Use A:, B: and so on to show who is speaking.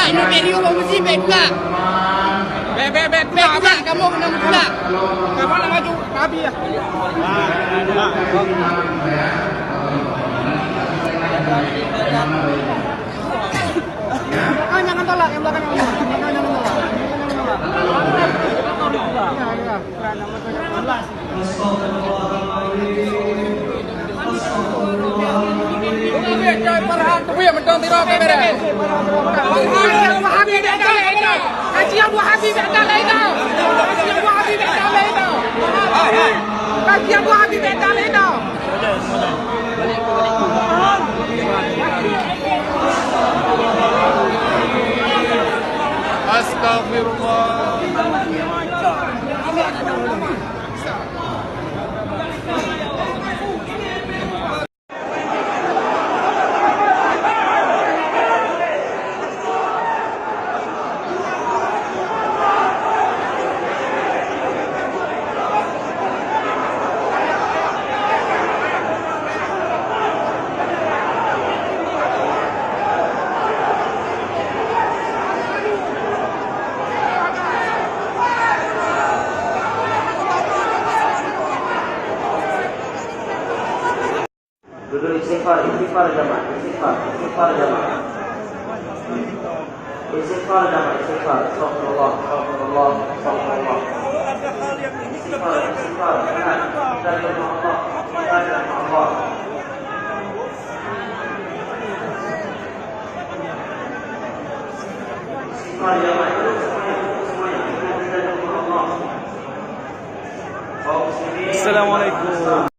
A: Ini beg ni orang mesti beg pula. Beg pula. Kamu kena pula.
B: Kamu nak maju Abi ya. Jangan tolak yang belakang jangan tolak.
C: Astagfirullah.
D: Duduk istighfar jamaah, istighfar jamaah. Istighfar jamaah, istighfar. Astagfirullah, astagfirullah, astagfirullah. Istighfar, benar. Kita dengan Allah, kita dengan Allah. Istighfar jamaah, semuanya. Kita dengan Allah. Assalamualaikum.